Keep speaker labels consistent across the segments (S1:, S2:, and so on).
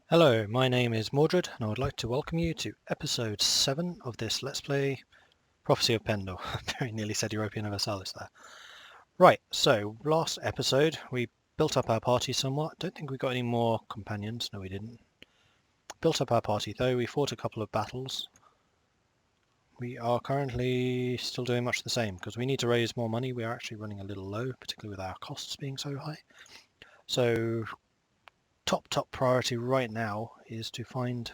S1: Hello, my name is Mordred, and I would like to welcome you to episode 7 of this Let's Play Prophecy of Pendor. Very nearly said European Universalis there. Right, so last episode we built up our party somewhat. Don't think we got any more companions. No, we didn't. Built up our party though. We fought a couple of battles. We are currently still doing much the same because we need to raise more money. We are actually running a little low, particularly with our costs being so high. So top priority right now is to find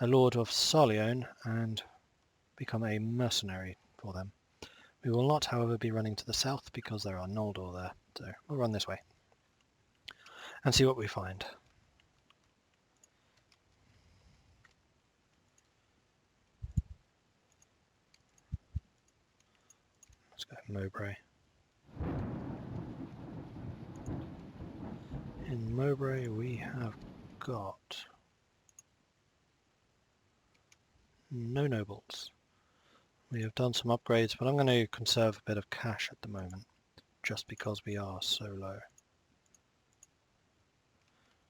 S1: a lord of Sarleon and become a mercenary for them. We will not, however, be running to the south because there are Noldor there, so we'll run this way and see what we find. Let's go Mowbray. In Mowbray we have got no nobles. We have done some upgrades, but I'm going to conserve a bit of cash at the moment, just because we are so low.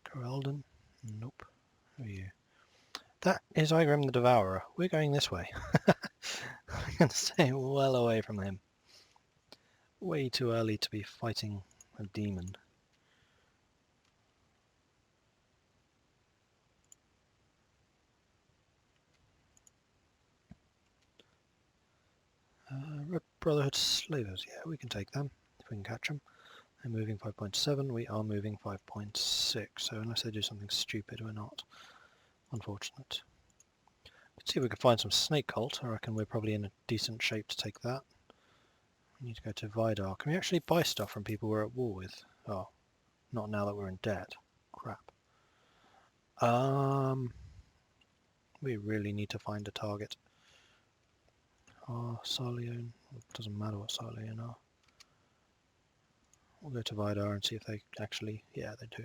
S1: Corelden? Nope. Who are you? That is Igrim the Devourer. We're going this way. I'm going to stay well away from him. Way too early to be fighting a demon. Red Brotherhood Slavers, yeah, we can take them if we can catch them. They're moving 5.7, we are moving 5.6, so unless they do something stupid, we're not. Unfortunate. Let's see if we can find some snake cult. I reckon we're probably in a decent shape to take that. We need to go to Vidar. Can we actually buy stuff from people we're at war with? Oh, not now that we're in debt. Crap. We really need to find a target. Sarleon. It doesn't matter what Sarleon are. We'll go to Vidar and see if they actually, yeah, they do.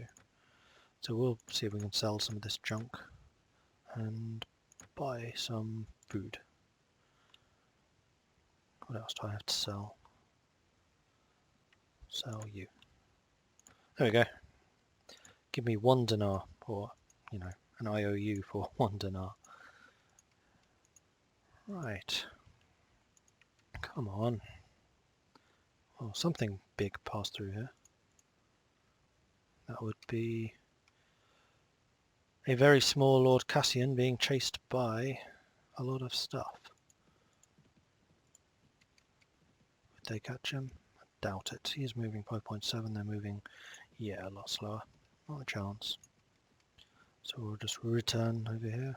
S1: So we'll see if we can sell some of this junk and buy some food. What else do I have to sell? Sell you. There we go. Give me 1 dinar, or, you know, an IOU for 1 dinar. Right. Come on. Oh, something big passed through here. That would be a very small Lord Cassian being chased by a lot of stuff. Would they catch him? I doubt it. He's moving 5.7, they're moving, yeah, a lot slower. Not a chance. So we'll just return over here.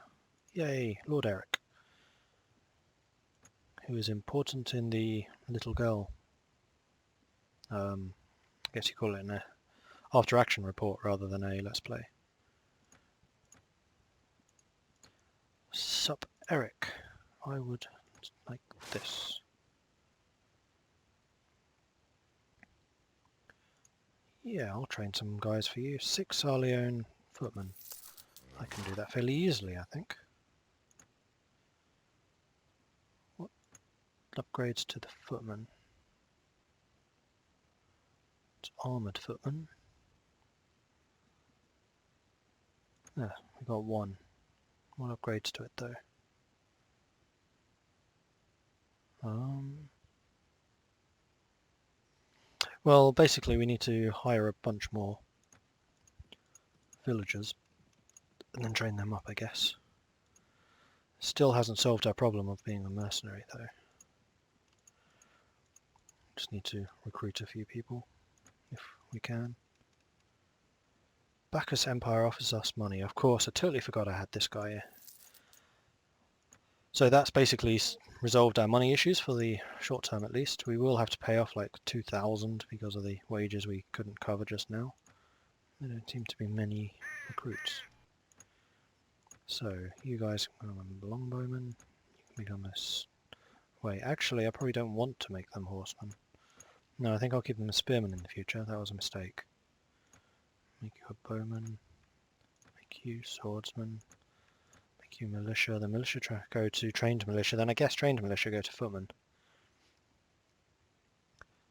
S1: Yay, Lord Eric. Who is important in the little girl. I guess you call it an after action report rather than a let's play. Sup Eric. I would like this. Yeah, I'll train some guys for you. 6 Sarleon footmen. I can do that fairly easily, I think. What upgrades to the footmen? It's armoured footmen. Yeah, we got 1. What upgrades to it though? Well, basically we need to hire a bunch more villagers and then train them up, I guess. Still hasn't solved our problem of being a mercenary though. Just need to recruit a few people if we can. Bacchus Empire offers us money. Of course, I totally forgot I had this guy here. So that's basically resolved our money issues for the short term at least. We will have to pay off like 2,000 because of the wages we couldn't cover just now. There don't seem to be many recruits. So you guys can become longbowmen. You can become this. Wait, actually I probably don't want to make them horsemen. No, I think I'll keep them as spearmen in the future. That was a mistake. Make you a bowman. Make you swordsman. Make you militia. The militia go to trained militia. Then I guess trained militia go to footmen.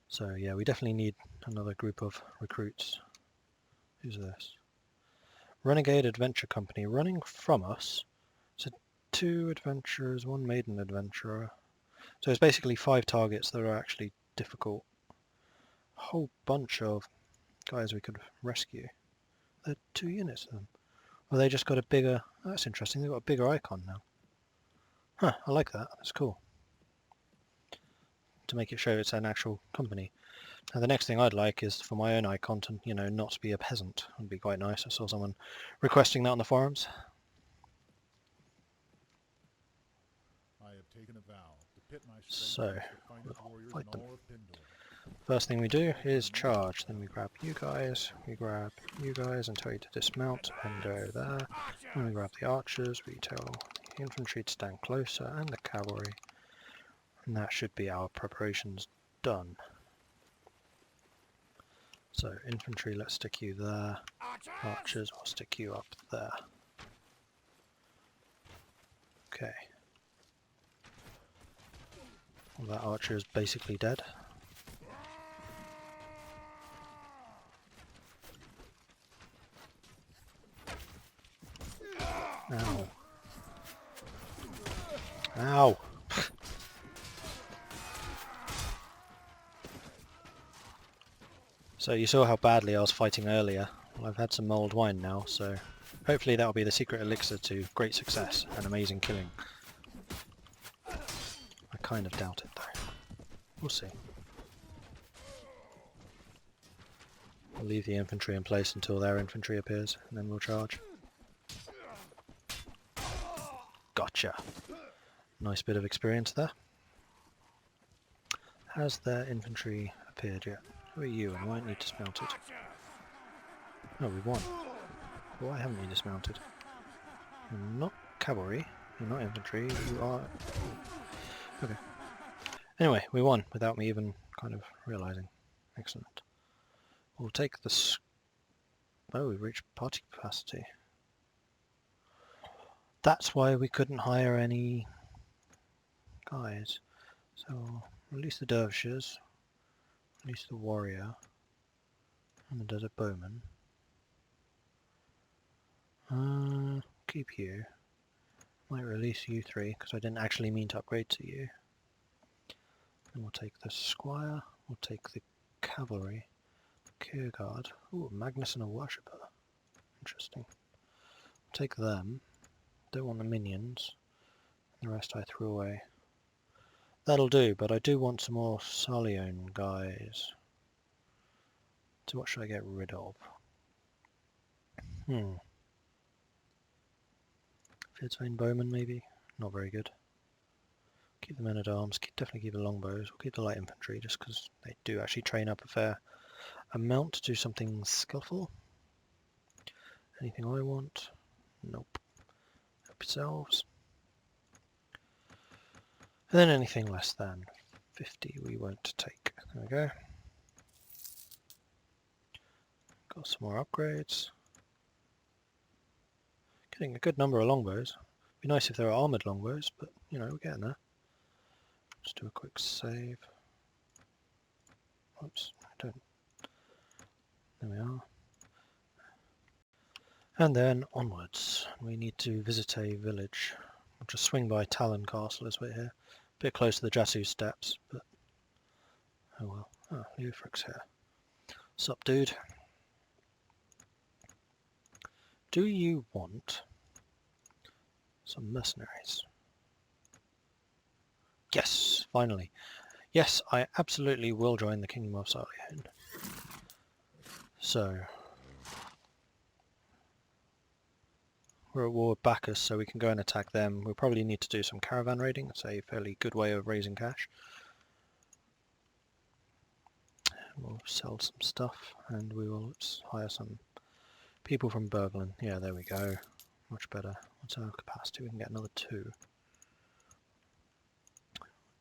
S1: So yeah, we definitely need another group of recruits. Who's this? Renegade Adventure Company running from us. So 2 adventurers, 1 maiden adventurer. So it's basically 5 targets that are actually difficult. A whole bunch of guys we could rescue. There are 2 units of them. Well, they just got a bigger... Oh, that's interesting, they've got a bigger icon now. Huh, I like that, that's cool. To make it show it's an actual company. Now the next thing I'd like is for my own icon to, you know, not be a peasant. It would be quite nice. I saw someone requesting that on the forums.
S2: I have taken a vow to pit my
S1: So,
S2: warriors
S1: fight
S2: in
S1: them.
S2: all of Pendor.
S1: First thing we do is charge. Then we grab you guys, and tell you to dismount and go there. Then we grab the archers, we tell the infantry to stand closer, and the cavalry. And that should be our preparations done. So infantry, let's stick you there. Archers, I'll stick you up there. Okay. Well, that archer is basically dead. Ow. Ow! So you saw how badly I was fighting earlier. Well, I've had some mulled wine now, so hopefully that'll be the secret elixir to great success and amazing killing. I kind of doubt it though. We'll see. We'll leave the infantry in place until their infantry appears, and then we'll charge. Gotcha! Nice bit of experience there. Has their infantry appeared yet? Who are you, and why aren't you dismounted? Oh, we won. Why haven't you dismounted? You're not cavalry, you're not infantry, you are... Okay. Anyway, we won without me even kind of realising. Excellent. We'll take the... Oh, we reached party capacity. That's why we couldn't hire any guys. So, release the dervishes, release the warrior, and the desert bowman. Keep you. Might release you 3 because I didn't actually mean to upgrade to you. Then we'll take the squire, we'll take the cavalry, the Keir guard. Ooh, Magnus and a worshipper. Interesting. We'll take them. Don't want the minions. The rest I threw away. That'll do, but I do want some more Sarleon guys. So what should I get rid of? Field's bowman maybe? Not very good. Keep the men-at-arms, definitely keep the longbows. We'll keep the light infantry just because they do actually train up a fair amount to do something skillful. Anything I want? Nope. Help yourselves. And then anything less than 50 we won't take. There we go. Got some more upgrades. Getting a good number of longbows. Be nice if there are armoured longbows, but you know, we're getting there. Just do a quick save. Oops, I don't. There we are. And then onwards. We need to visit a village. We'll just swing by Talon Castle as we're here. A bit close to the Jasu steps, but oh well. Oh, Leofric's here. Sup, dude? Do you want some mercenaries? Yes, finally. Yes, I absolutely will join the Kingdom of Sarleon. So, we're at war with Bacchus, so we can go and attack them. We'll probably need to do some caravan raiding. It's a fairly good way of raising cash. We'll sell some stuff, and we will hire some people from Berglund. Yeah, there we go. Much better. What's our capacity? We can get another 2.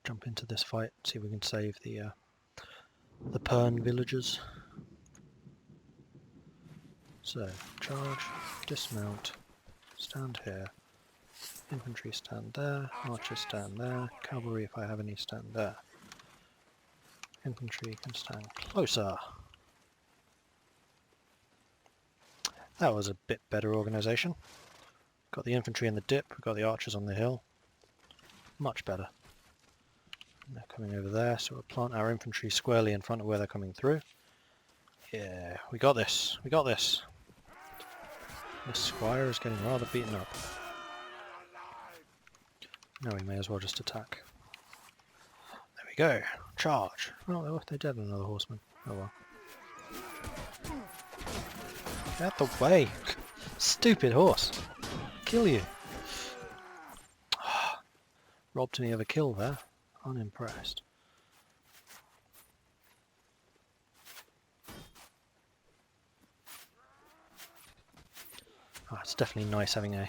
S1: Jump into this fight, see if we can save the Pern villagers. So, charge, dismount, stand here, infantry stand there, archers stand there, cavalry if I have any stand there. Infantry can stand closer. That was a bit better organisation. Got the infantry in the dip, we've got the archers on the hill. Much better. They're coming over there, so we'll plant our infantry squarely in front of where they're coming through. Yeah, we got this. We got this. This squire is getting rather beaten up. Now we may as well just attack. There we go. Charge. Oh, they're dead, another horseman. Oh well. Get out the way! Stupid horse! Kill you! Robbed me of a kill there. Unimpressed. It's definitely nice having a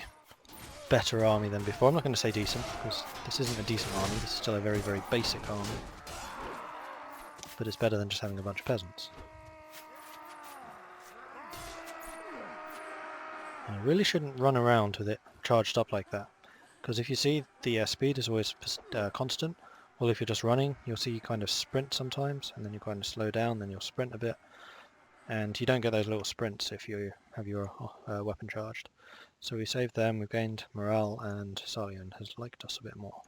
S1: better army than before. I'm not going to say decent, because this isn't a decent army. This is still a very, very basic army. But it's better than just having a bunch of peasants. I really shouldn't run around with it charged up like that, because if you see the speed is always constant, well, if you're just running, you'll see you kind of sprint sometimes, and then you kind of slow down, then you'll sprint a bit, and you don't get those little sprints if you have your weapon charged. So we saved them, we've gained morale, and Sarleon has liked us a bit more.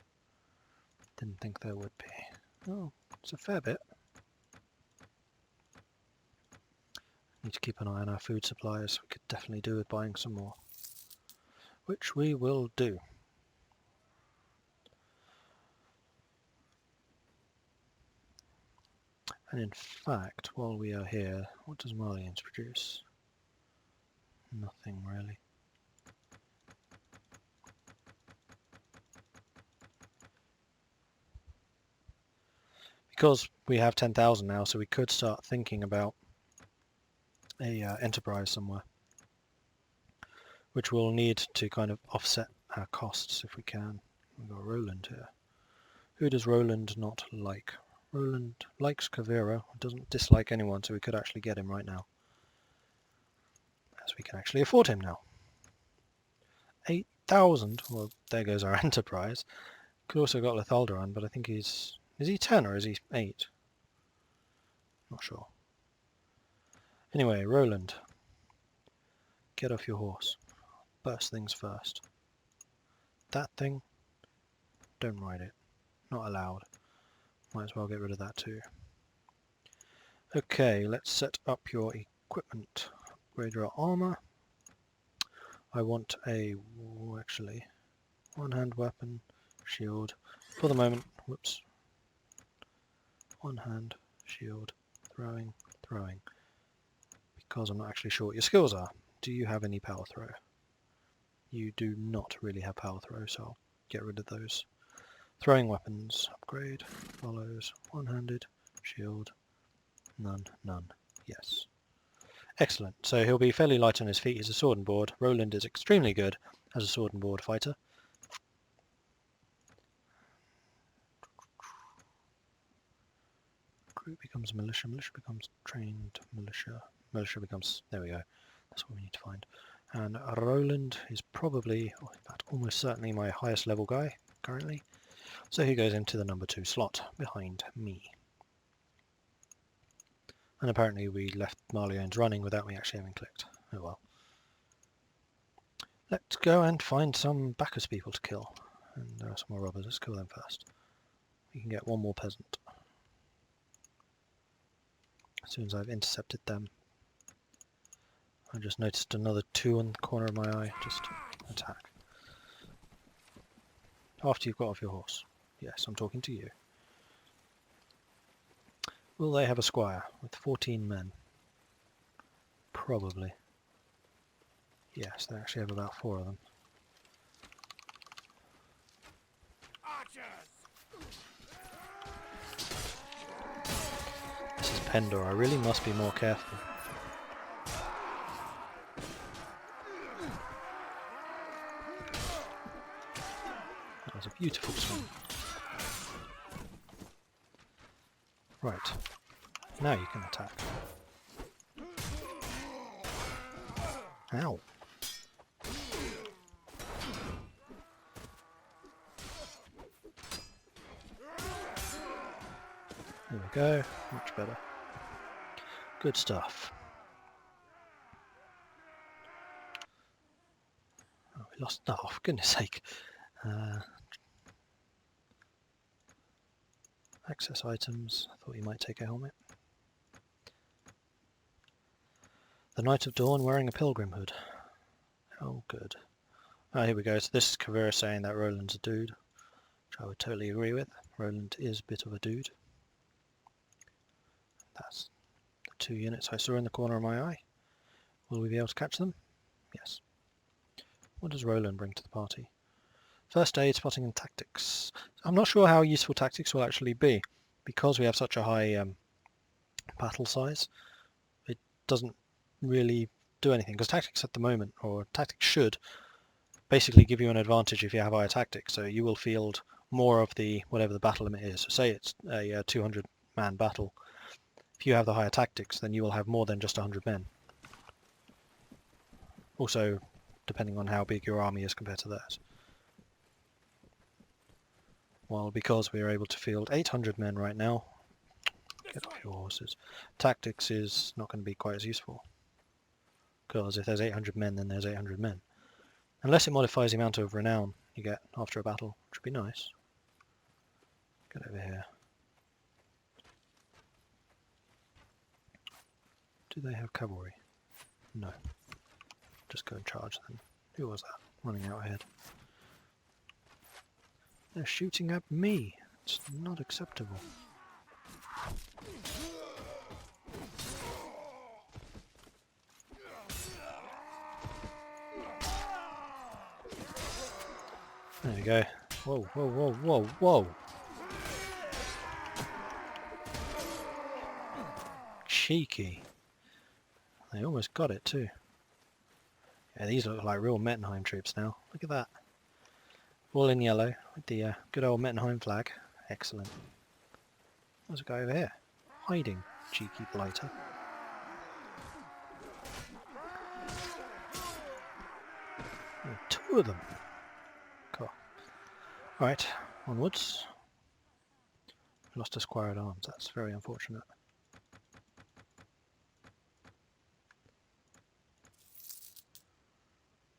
S1: Didn't think there would be. Oh, it's a fair bit. Need to keep an eye on our food supplies. We could definitely do with buying some more, which we will do. And in fact, while we are here, what does Marlians produce? Nothing really. Because we have 10,000 now, so we could start thinking about a enterprise somewhere, which we'll need to kind of offset our costs if we can. We've got Roland here. Who does Roland not like? Roland likes Kavira, doesn't dislike anyone, so we could actually get him right now. As we can actually afford him now. 8,000? Well, there goes our enterprise. Could also got Lethaldaran, but I think he's... Is he 10 or is he 8? Not sure. Anyway, Roland. Get off your horse. First things first. That thing, don't ride it. Not allowed. Might as well get rid of that too. Okay, let's set up your equipment. Upgrade your armor. I want a, actually, one-hand weapon, shield. For the moment, whoops. One hand, shield, throwing, throwing. Because I'm not actually sure what your skills are. Do you have any power throw? You do not really have power throw, so I'll get rid of those. Throwing weapons, upgrade, follows, one-handed, shield, none, none, yes. Excellent, so he'll be fairly light on his feet, he's a sword and board. Roland is extremely good as a sword and board fighter. Group becomes militia, militia becomes trained militia, militia becomes, there we go, that's what we need to find. And Roland is probably, in fact almost certainly my highest level guy currently. So he goes into the number 2 slot behind me. And apparently we left Marleones running without me actually having clicked. Oh well. Let's go and find some Bacchus people to kill. And there are some more robbers, let's kill them first. We can get one more peasant. As soon as I've intercepted them. I just noticed another 2 on the corner of my eye. Just attack. After you've got off your horse. Yes, I'm talking to you. Will they have a squire with 14 men? Probably. Yes, they actually have about 4 of them. This is Pendor. I really must be more careful. That was a beautiful swing. Right. Now you can attack. Ow. There we go. Much better. Good stuff. lost... Oh, for goodness sake. Access items. I thought you might take a helmet. The Knight of Dawn wearing a pilgrim hood. Oh, good. Ah, here we go. So this is Kavira saying that Roland's a dude, which I would totally agree with. Roland is a bit of a dude. That's the 2 units I saw in the corner of my eye. Will we be able to catch them? Yes. What does Roland bring to the party? First aid, spotting and tactics. I'm not sure how useful tactics will actually be. Because we have such a high battle size, it doesn't really do anything. Because tactics at the moment, or tactics should, basically give you an advantage if you have higher tactics. So you will field more of the, whatever the battle limit is. So say it's a 200-man battle. If you have the higher tactics, then you will have more than just 100 men. Also, depending on how big your army is compared to theirs. Well, because we are able to field 800 men right now, get off your horses. Tactics is not going to be quite as useful. Because if there's 800 men, then there's 800 men. Unless it modifies the amount of renown you get after a battle, which would be nice. Get over here. Do they have cavalry? No. Just go and charge then. Who was that? Running out ahead. They're shooting at me. It's not acceptable. There we go. Whoa, whoa, whoa, whoa, whoa! Cheeky. They almost got it too. Yeah, these look like real Mettenheim troops now. Look at that. All in yellow with the good old Mettenheim flag. Excellent. There's a guy over here. Hiding. Cheeky blighter. Oh, 2 of them. Cool. Alright, onwards. Lost a squire at arms. That's very unfortunate.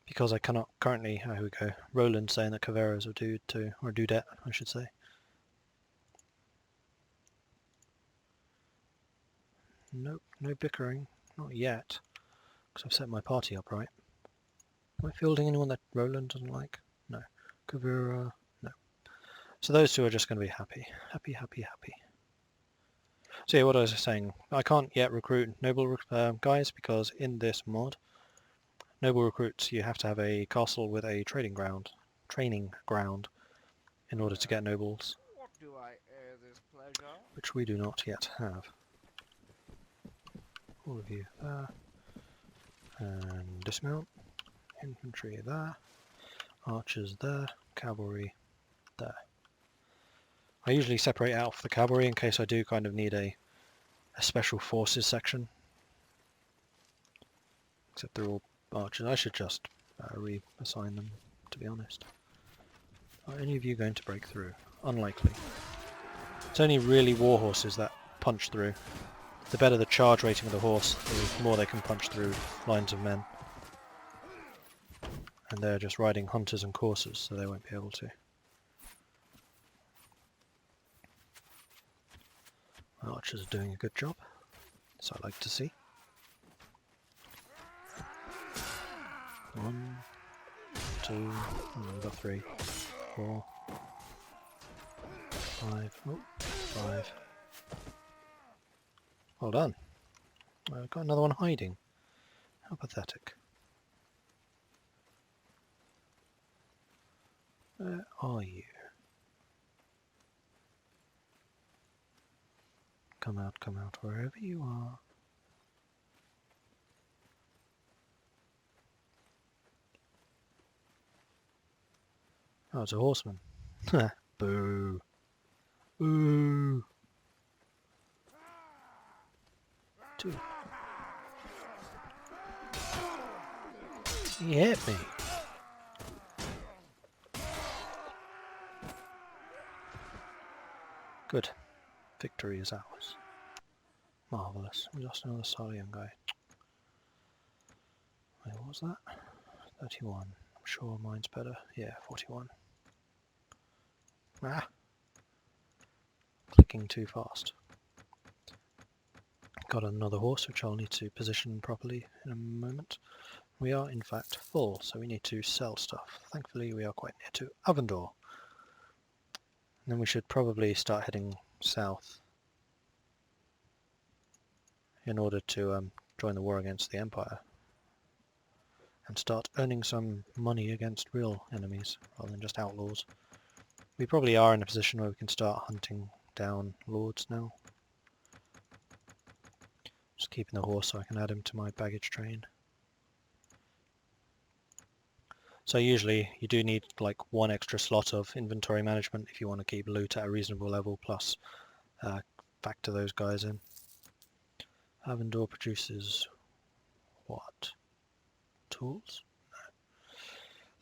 S1: Because I cannot currently... Oh, here we go. Roland saying that Kavira is a dude too. Or a dudette, I should say. Nope, no bickering. Not yet. Because I've set my party up right. Am I fielding anyone that Roland doesn't like? No. Kavira? No. So those two are just going to be happy. Happy, happy, happy. So yeah, what I was saying. I can't yet recruit noble guys because in this mod, noble recruits, you have to have a castle with a training ground in order to get nobles.
S3: What do I owe this pleasure?
S1: Which we do not yet have. All of you there. And dismount. Infantry there. Archers there. Cavalry there. I usually separate out for the cavalry in case I do kind of need a special forces section. Except they're all archers. I should just reassign them, to be honest. Are any of you going to break through? Unlikely. It's only really war horses that punch through. The better the charge rating of the horse, the more they can punch through lines of men. And they're just riding hunters and coursers, so they won't be able to. My archers are doing a good job, so I like to see. 1, 2, we've got 3, 4, 5, oh, 5. Well done. I've got another one hiding. How pathetic. Where are you? Come out, wherever you are. Oh, it's a horseman. Boo. Boo. 2. He hit me. Good. Victory is ours. Marvellous. We lost another Sarleon guy. Wait, what was that? 31. I'm sure mine's better. Yeah, 41. Ah! Clicking too fast. Got another horse which I'll need to position properly in a moment. We are in fact full, so we need to sell stuff. Thankfully we are quite near to Pendor. And then we should probably start heading south in order to join the war against the Empire and start earning some money against real enemies rather than just outlaws. We probably are in a position where we can start hunting down lords now. Just keeping the horse so I can add him to my baggage train. So usually you do need like one extra slot of inventory management if you want to keep loot at a reasonable level, plus factor those guys in. Pendor produces what? Tools?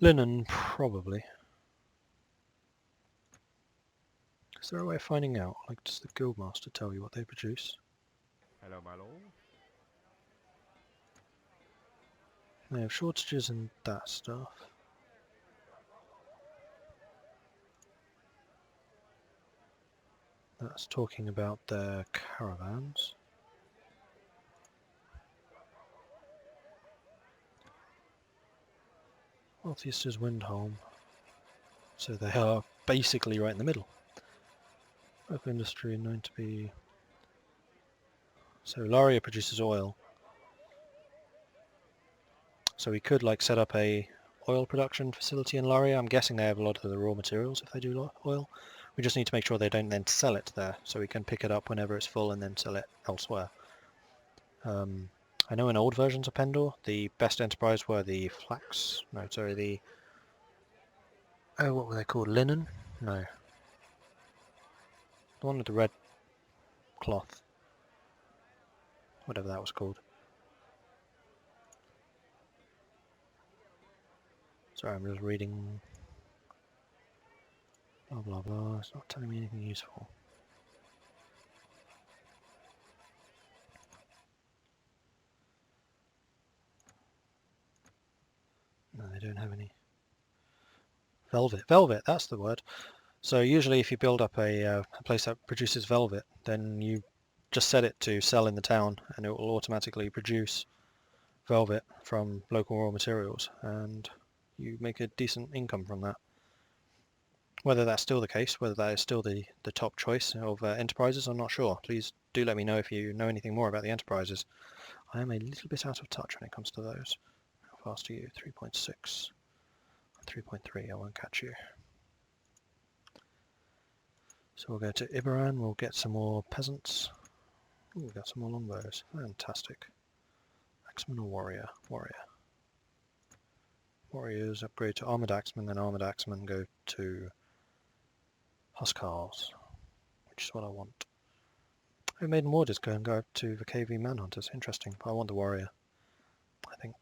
S1: No. Linen, probably. Is there a way of finding out? Like, does the guildmaster tell you what they produce?
S4: Hello, my lord.
S1: They have shortages in that stuff. That's talking about their caravans. Wealthiest is Windholm. So they are basically right in the middle. Local industry known to be... So Laria produces oil. So we could like set up a oil production facility in Laria. I'm guessing they have a lot of the raw materials if they do oil. We just need to make sure they don't then sell it there, so we can pick it up whenever it's full and then sell it elsewhere. I know in old versions of Pendor, the best enterprise were the flax. No, sorry, the... Oh, what were they called? Linen? No. The one with the red cloth. Whatever that was called. Sorry, I'm just reading... Blah blah blah, it's not telling me anything useful. No, they don't have any. Velvet. Velvet, that's the word. So usually if you build up a place that produces velvet, then you just set it to sell in the town and it will automatically produce velvet from local raw materials and you make a decent income from that. Whether that's still the case, whether that is still the top choice of enterprises, I'm not sure. Please do let me know if you know anything more about the enterprises. I am a little bit out of touch when it comes to those. How fast are you? 3.6. 3.3, I won't catch you. So we'll go to Iberan, we'll get some more peasants. Ooh, we've got some more longbows. Fantastic. Axeman or warrior? Warrior. Warriors upgrade to armoured axemen, then armoured axemen go to Huskarls, which is what I want. Oh, Maiden Warders go up to the KV Manhunters. Interesting, but I want the warrior, I think.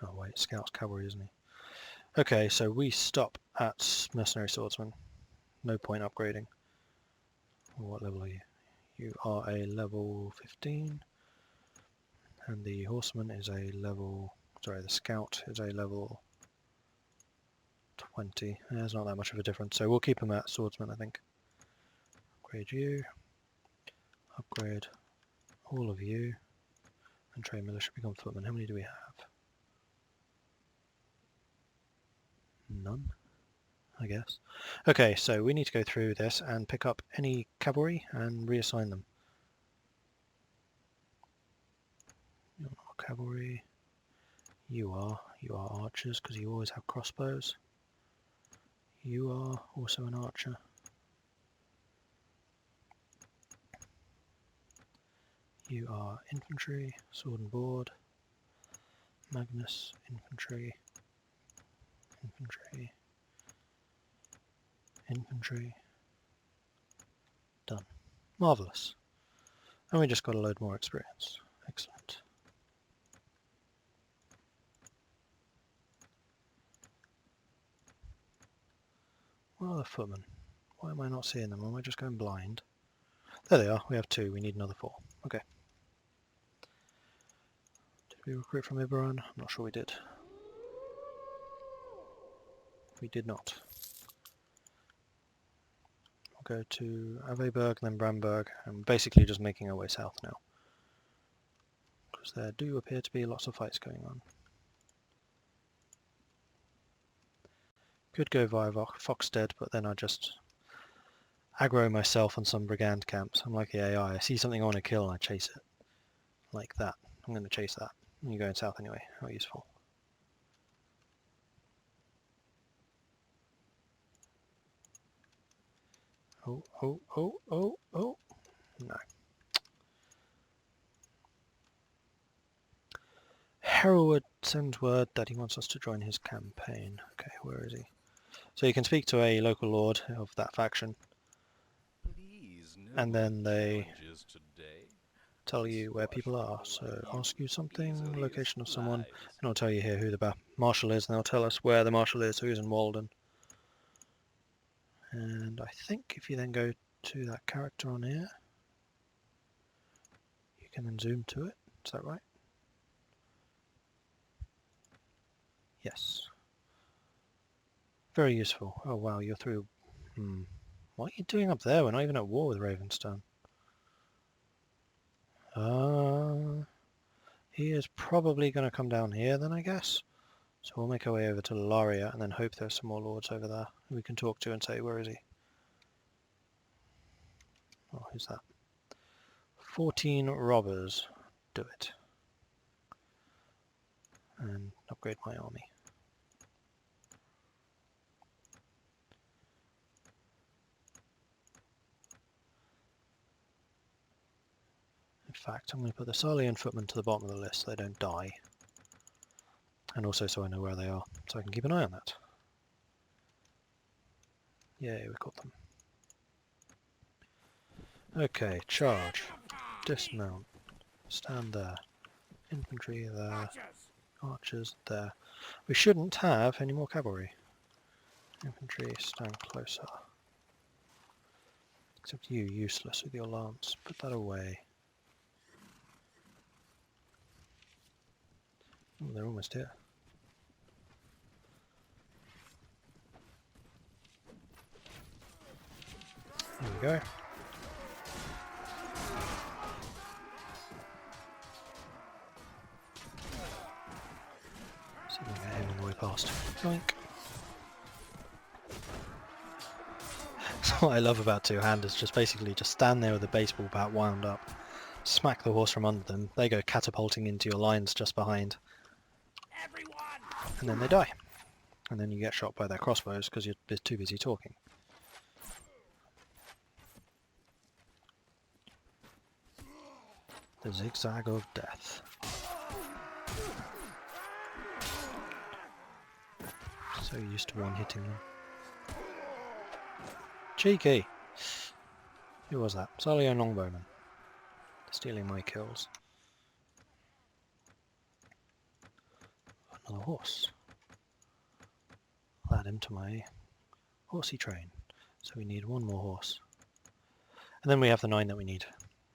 S1: Oh wait, Scout's cavalry, isn't he? Okay, so we stop at mercenary swordsman. No point upgrading. What level are you? You are a level 15. And the horseman is a level... Sorry, the scout is a level 20. There's not that much of a difference, so we'll keep him at swordsman, I think. Upgrade you. Upgrade all of you. And train militia, become footman. How many do we have? None, I guess. Okay, so we need to go through this and pick up any cavalry and reassign them. You're not cavalry. You are archers because you always have crossbows. You are also an archer. You are infantry, sword and board. Magnus, infantry. Infantry. Infantry. Done. Marvellous. And we just got a load more experience. Excellent. Where are the footmen? Why am I not seeing them? Am I just going blind? There they are. We have 2. We need another 4. Okay. we recruit from Iberon? I'm not sure we did. We did not. We'll go to Aveberg, then Bramberg, and basically just making our way south now. Because there do appear to be lots of fights going on. Could go via Foxstead, but then I just aggro myself on some brigand camps. I'm like the AI. I see something I want to kill and I chase it. Like that. I'm going to chase that. And you're going south anyway. How useful. Oh, oh, oh, oh, oh. No. Hereward sends word that he wants us to join his campaign. Okay, where is he? So you can speak to a local lord of that faction, and then they tell you where people are. So ask you something, location of someone, and I'll tell you here who the marshal is, and they'll tell us where the marshal is, who's in Walden. And I think if you then go to that character on here, you can then zoom to it. Is that right? Yes. Very useful. Oh wow, you're through. What are you doing up there? We're not even at war with Ravenstone. He is probably going to come down here then, I guess. So we'll make our way over to Laria and then hope there's some more lords over there we can talk to and say, where is he? Oh, who's that? 14 robbers. Do it. And upgrade my army. In fact, I'm going to put the Sarleon footmen to the bottom of the list so they don't die. And also so I know where they are, so I can keep an eye on that. Yay, we caught them. Okay, charge. Dismount. Stand there. Infantry there. Archers there. We shouldn't have any more cavalry. Infantry, stand closer. Except you, useless with your lance. Put that away. Oh, they're almost here. There we go. See if we can get him on the way past. Yoink. That's what I love about two-handers, just basically just stand there with a baseball bat wound up, smack the horse from under them, they go catapulting into your lines just behind, and then they die. And then you get shot by their crossbows because you're too busy talking. The zigzag of death. So used to one-hitting them. Cheeky! Who was that? Sarleon Longbowman. Stealing my kills. Another horse. I'll add him to my horsey train. So we need one more horse. And then we have the 9 that we need.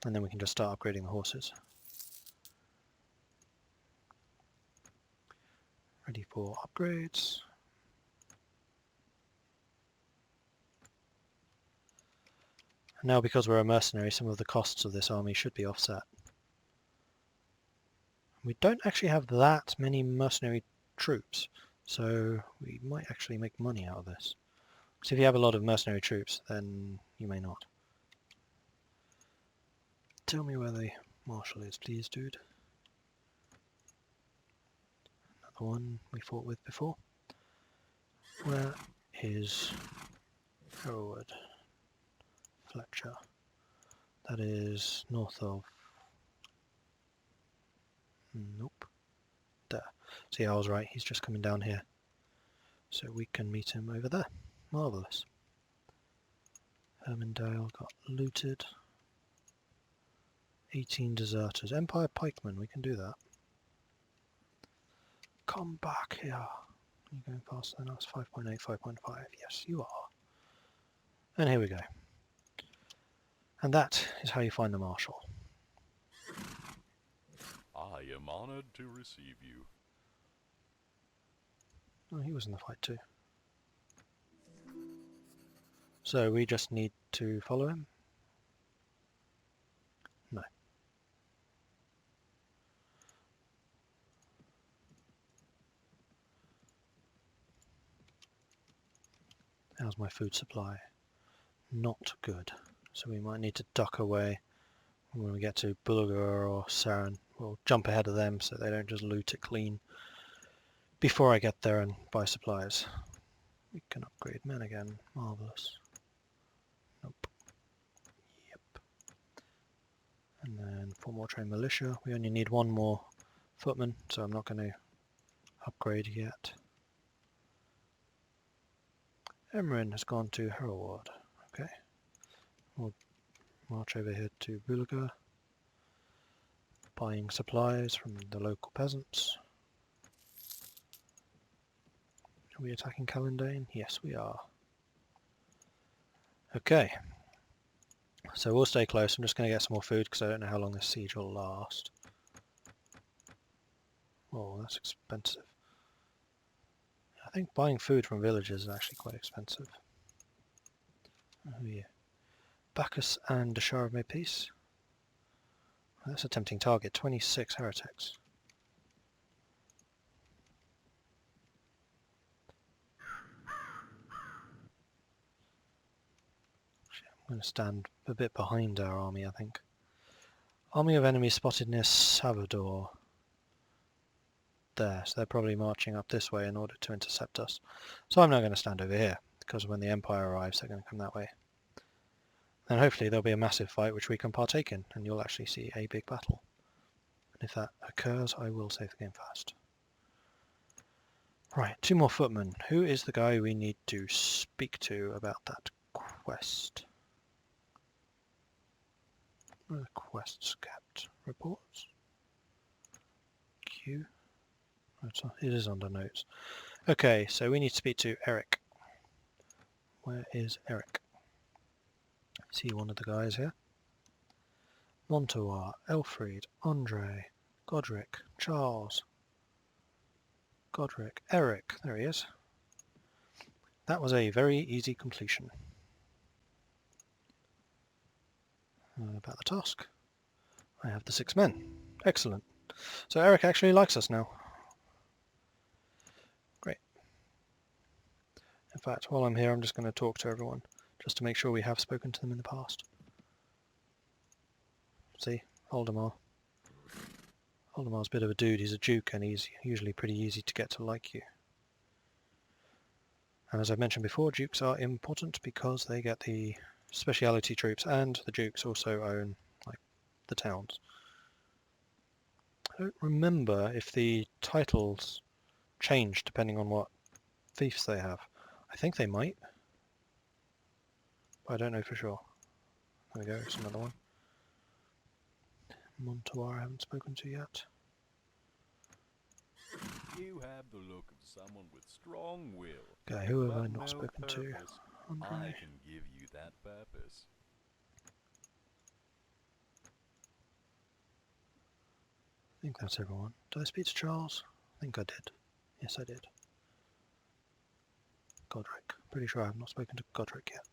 S1: And then we can just start upgrading the horses. Ready for upgrades. And now because we're a mercenary, some of the costs of this army should be offset. We don't actually have that many mercenary troops, so we might actually make money out of this. So if you have a lot of mercenary troops, then you may not. Tell me where the marshal is, please, dude. Another one we fought with before. Where is Hereward? Fletcher. That is north of... Nope. There. See, I was right, he's just coming down here. So we can meet him over there. Marvellous. Hermondale got looted. 18 deserters. Empire pikemen, we can do that. Come back here. Are you going faster than us? 5.8, 5.5. Yes, you are. And here we go. And that is how you find the marshal.
S4: Ah, am honored to receive you.
S1: Oh, he was in the fight too. So we just need to follow him? No. How's my food supply? Not good. So we might need to duck away when we get to Bulgar or Saran. We'll jump ahead of them so they don't just loot it clean before I get there and buy supplies. We can upgrade men again. Marvellous. Nope. Yep. And then 4 more trained militia. We only need 1 more footman, so I'm not going to upgrade yet. Emrin has gone to Hereward. Okay. We'll march over here to Bulgar, buying supplies from the local peasants. Are we attacking Calendane? Yes, we are. Okay. So we'll stay close. I'm just going to get some more food because I don't know how long this siege will last. Oh, that's expensive. I think buying food from villages is actually quite expensive. Oh yeah. Bacchus and Deshar have made peace. That's a tempting target. 26 heretics. I'm going to stand a bit behind our army, I think. Army of enemies spotted near Salvador. There, so they're probably marching up this way in order to intercept us. So I'm not going to stand over here, because when the Empire arrives, they're going to come that way. And hopefully there'll be a massive fight which we can partake in, and you'll actually see a big battle. And if that occurs, I will save the game fast. Right, 2 more footmen. Who is the guy we need to speak to about that quest? Where are the quests kept? Reports? Q? It is under notes. Okay, so we need to speak to Eric. Where is Eric? Is he one of the guys here? Montoir, Elfried, Andre, Godric, Charles, Godric, Eric. There he is. That was a very easy completion. About the task. I have the 6 men. Excellent. So Eric actually likes us now. Great. In fact, while I'm here, I'm just going to talk to everyone, just to make sure we have spoken to them in the past. See, Aldemar. Aldemar's a bit of a dude. He's a duke, and he's usually pretty easy to get to like you. And as I've mentioned before, dukes are important because they get the speciality troops, and the dukes also own like the towns. I don't remember if the titles change depending on what fiefs they have. I think they might, but I don't know for sure. There we go, it's another one. Montoir I haven't spoken to yet.
S4: You have the look of someone with strong will.
S1: Okay, who have I
S4: But
S1: not
S4: no
S1: spoken to?
S4: purpose.
S1: Andre?
S4: I can give you that purpose.
S1: I think that's everyone. Did I speak to Charles? I think I did. Yes, I did. Godric. Pretty sure I have not spoken to Godric yet.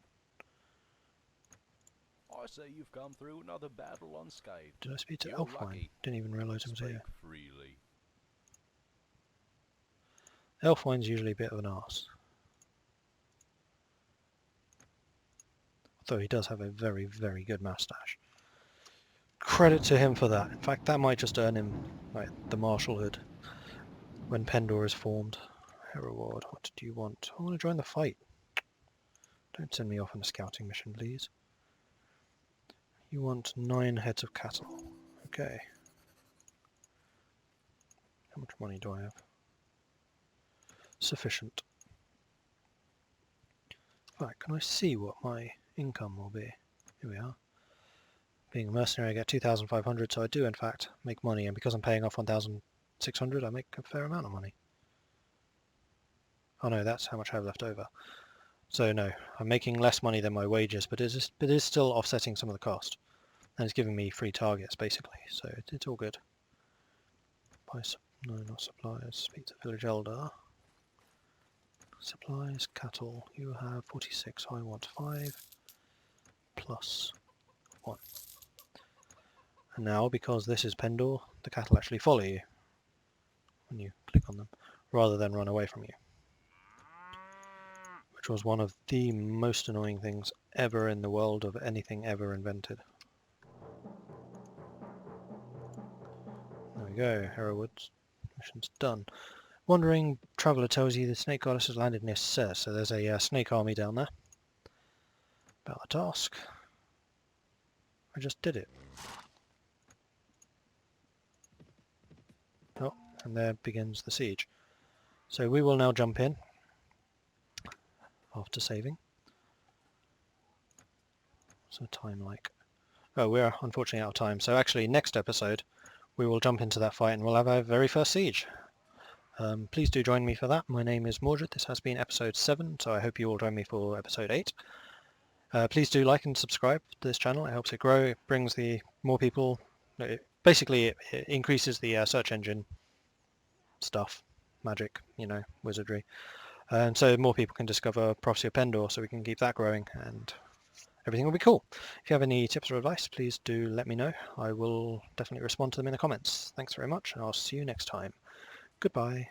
S4: I see you've come through another battle unscathed.
S1: Did I speak to
S4: You're
S1: Elfwine?
S4: lucky.
S1: Didn't even realise he was
S4: Speak
S1: here.
S4: freely.
S1: Elfwine's usually a bit of an arse. Although he does have a very, very good moustache. Credit to him for that. In fact, that might just earn him like the marshalhood when Pendor is formed. Hereward, what do you want? I want to join the fight. Don't send me off on a scouting mission, please. You want 9 heads of cattle. Okay. How much money do I have? Sufficient. In fact, can I see what my income will be? Here we are. Being a mercenary, I get 2,500, so I do in fact make money, and because I'm paying off 1,600, I make a fair amount of money. Oh no, that's how much I have left over. So no, I'm making less money than my wages, but it is still offsetting some of the cost. And it's giving me free targets, basically, so it's all good. No, not supplies. Speak to village elder. Supplies, cattle. You have 46. I want 5 plus 1. And now, because this is Pendor, the cattle actually follow you when you click on them, rather than run away from you. Which was one of the most annoying things ever in the world of anything ever invented. There we go, Herewoods. Mission's done. Wandering traveller tells you the snake goddess has landed near Ser, so there's a snake army down there. About the task. I just did it. Oh, and there begins the siege. So we will now jump in after saving. What's the time like? Oh, we're unfortunately out of time. So actually, next episode, we will jump into that fight and we'll have our very first siege. Please do join me for that. My name is Mordred. This has been episode 7, so I hope you will join me for episode 8. Please do like and subscribe to this channel. It helps it grow. It brings the more people. Basically, it increases the search engine stuff, magic, wizardry, and so more people can discover Prophecy of Pendor. So we can keep that growing, and everything will be cool. If you have any tips or advice, please do let me know. I will definitely respond to them in the comments. Thanks very much, and I'll see you next time. Goodbye.